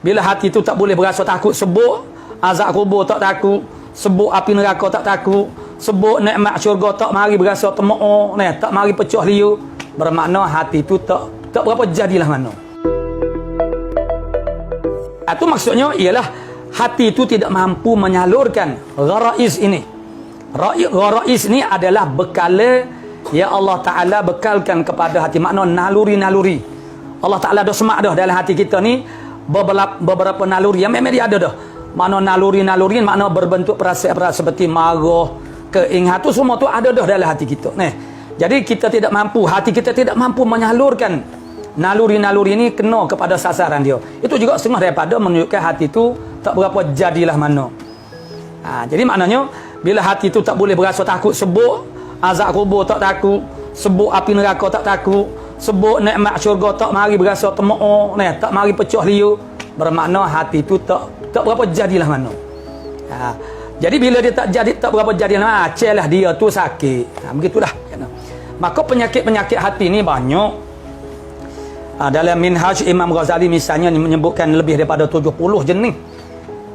Bila hati tu tak boleh berasa takut, sebut azab kubur tak takut, sebut api neraka tak takut, sebut nikmat syurga tak mari berasa temuk, tak mari pecah liu, bermakna hati tu tak berapa jadilah mana. Itu maksudnya ialah hati itu tidak mampu menyalurkan gharais ini. Gharais ini adalah bekala ya Allah Ta'ala bekalkan kepada hati, makna naluri-naluri. Allah Ta'ala dah semak dah dalam hati kita ni beberapa naluri yang memang dia ada dah. Makna naluri-naluri makna berbentuk perasaan seperti marah, keingat tu semua tu ada dah dalam hati kita. Jadi kita tidak mampu, hati kita tidak mampu menyalurkan naluri-naluri ini kena kepada sasaran dia. Itu juga setengah daripada menunjukkan hati itu tak berapa jadilah mana. Jadi maknanya bila hati itu tak boleh berasa takut, sebut azab kubur tak takut, sebut api neraka tak takut, sebut nikmat syurga tak mari berasa temuk, tak mari pecah liu, bermakna hati itu tak berapa jadilah mana. Jadi bila dia tak jadi, tak berapa jadilah, celah dia tu sakit. Begitulah. Maka penyakit-penyakit hati ni banyak. Dalam Minhaj Imam Ghazali misalnya menyebutkan lebih daripada 70 jenis.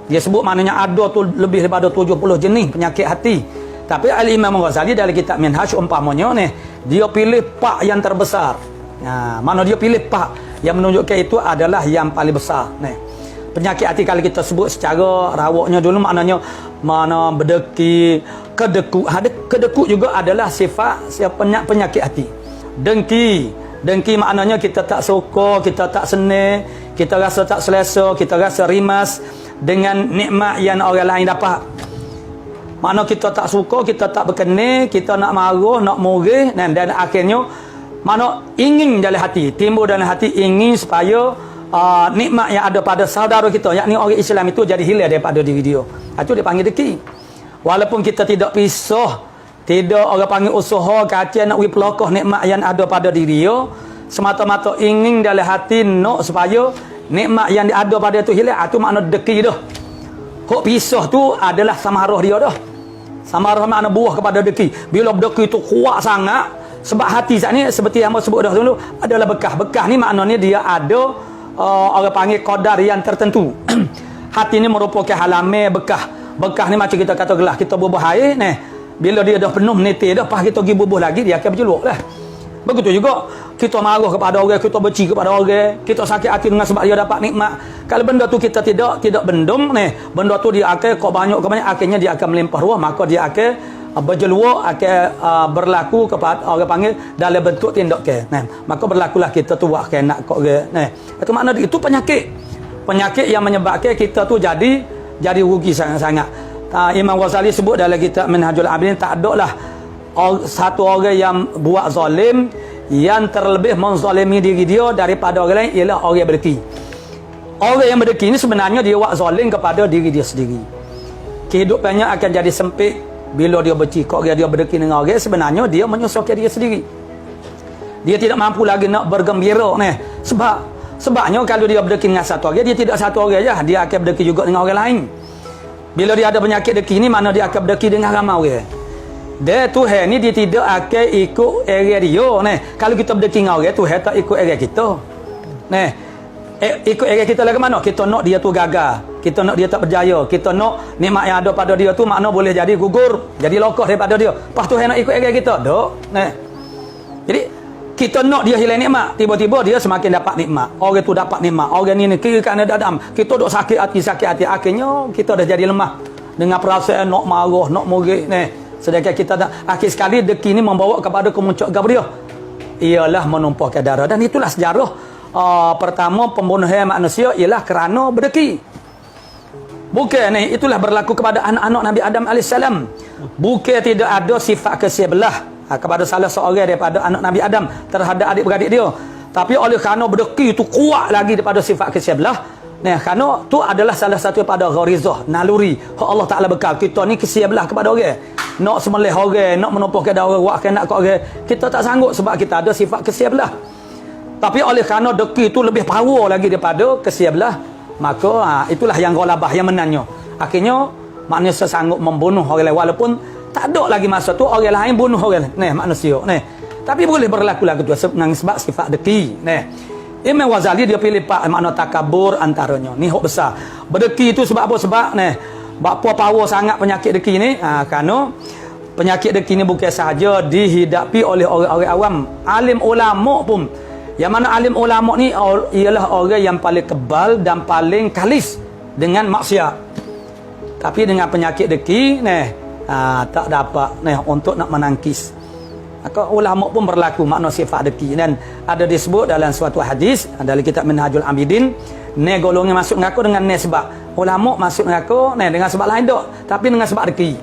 Dia sebut maknanya ada tu lebih daripada 70 jenis penyakit hati. Tapi Al-Imam Ghazali dalam kitab Minhaj umpamanya dia pilih pak yang terbesar. Mana dia pilih pak yang menunjukkan itu adalah yang paling besar. Penyakit hati kalau kita sebut secara rawaknya dulu maknanya mana berdeki, kedekut. Kedekut juga adalah sifat penyakit hati. Dengki maknanya kita tak suka, kita tak senang, kita rasa tak selesa, kita rasa rimas dengan nikmat yang orang lain dapat. Mana kita tak suka, kita tak berkenan, kita nak marah, nak murih, dan akhirnya mana ingin dalam hati, timbul dalam hati ingin supaya nikmat yang ada pada saudara kita, yakni orang Islam itu jadi hilang daripada diri dia. Itu dia panggil dengki. Walaupun kita tidak pisah, tidak orang panggil usaha kacau nak pelakah nikmat yang ada pada diri dia, semata-mata ingin dalam hati nak supaya nikmat yang ada pada itu hilang. Itu makna dengki dah. Hok pisah tu adalah samarah dia dah. Samarah makna buah kepada dengki. Bila dengki itu kuat sangat, sebab hati saat ni seperti yang sebut dah dulu adalah bekah. Bekah ni maknanya dia ada orang panggil qadar yang tertentu. Hati ni merupakan halaman bekah. Bekah ni macam kita kata gelas kita bubuh air bila dia dah penuh netir dah, pas kita pergi bubuh lagi dia akan berceluk dah. Begitu juga kita marah kepada orang, kita benci kepada orang, kita sakit hati dengan sebab dia dapat nikmat. Kalau benda tu kita tidak bendung benda tu dia akan banyak akhirnya dia akan melimpah ruah, maka dia akan berjelua, akan berlaku kepada orang panggil dalam bentuk tindakan. Maka berlakulah kita tu buat nak kok orang. Itu makna itu penyakit yang menyebabkan kita tu jadi rugi sangat-sangat. Imam Ghazali sebut dalam kitab Minhajul Abidin, tak ada lah satu orang yang buat zalim yang terlebih menzalimi diri dia daripada orang lain ialah orang yang berdeki. Orang yang berdeki ini sebenarnya dia buat zalim kepada diri dia sendiri. Kehidupannya akan jadi sempit bila dia bercikok, dia berdeki dengan orang, sebenarnya dia menyusahkan diri sendiri. Dia tidak mampu lagi nak bergembira sebabnya kalau dia berdeki dengan satu orang, dia tidak satu orang saja, dia akan berdeki juga dengan orang lain. Bila dia ada penyakit deki ni, mana dia akan berdeki dengan ramai orang. Dia Tuhan ni dia tidak akan ikut area dia. Kalau kita berdeki dengan orang, Tuhan tak ikut area kita. Ikut area kita lah ke mana? Kita nak dia tu gagal, kita nak dia tak berjaya, kita nak nikmat yang ada pada dia tu makna boleh jadi gugur, jadi lokah daripada dia. Lepas Tuhan nak ikut area kita, dok. Jadi kita nak dia hilang nikmat, tiba-tiba dia semakin dapat nikmat. Orang tu dapat nikmat, orang ni kira kerana dadam, kita duk sakit hati, akhirnya kita dah jadi lemah dengan perasaan nak marah, nak murih. Sedangkan kita tak, akhir sekali deki ni membawa kepada kemuncak gabriah, ialah menumpahkan darah. Dan itulah sejarah pertama pembunuhan manusia ialah kerana berdeki. Bukan itulah berlaku kepada anak-anak Nabi Adam AS. Bukan tidak ada sifat kesebelah kepada salah seorang daripada anak Nabi Adam terhadap adik-beradik dia, tapi oleh kerana berdeki itu kuat lagi daripada sifat kesebelah. Kerana tu adalah salah satu pada gharizah, naluri Allah Ta'ala bekal kita ni kesebelah kepada orang, nak sembelih orang, nak menumpahkan darah, buatkan nak kat orang, kita tak sanggup sebab kita ada sifat kesebelah. Tapi oleh kerana deki itu lebih power lagi daripada kesebelah, maka itulah yang ghalabah, yang menangnya. Akhirnya manusia sanggup membunuh orang lain, walaupun tak ada lagi masa tu orang lain bunuh orang manusia. Tapi boleh berlaku lagi tu sebab sifat deki. Imam Ghazali dia pilih pak makna takabur antaranya. Ni hok besar. Berdeki itu sebab apa? Sebab ni bakpo power sangat penyakit deki ni. Kerana penyakit deki ni bukan sahaja dihidapi oleh orang-orang awam, alim ulama pun. Yang mana alim ulama ni ialah orang yang paling kebal dan paling kalis dengan maksiat. Tapi dengan penyakit deki ni tak dapat ni untuk nak menangkis. Maka ulama pun berlaku makna sifat deki, dan ada disebut dalam suatu hadis dalam kitab Minhajul Abidin, ni golongan masuk neraka dengan ni sebab. Ulama masuk neraka ni dengan sebab lain tak, tapi dengan sebab deki.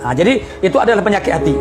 Jadi itu adalah penyakit hati.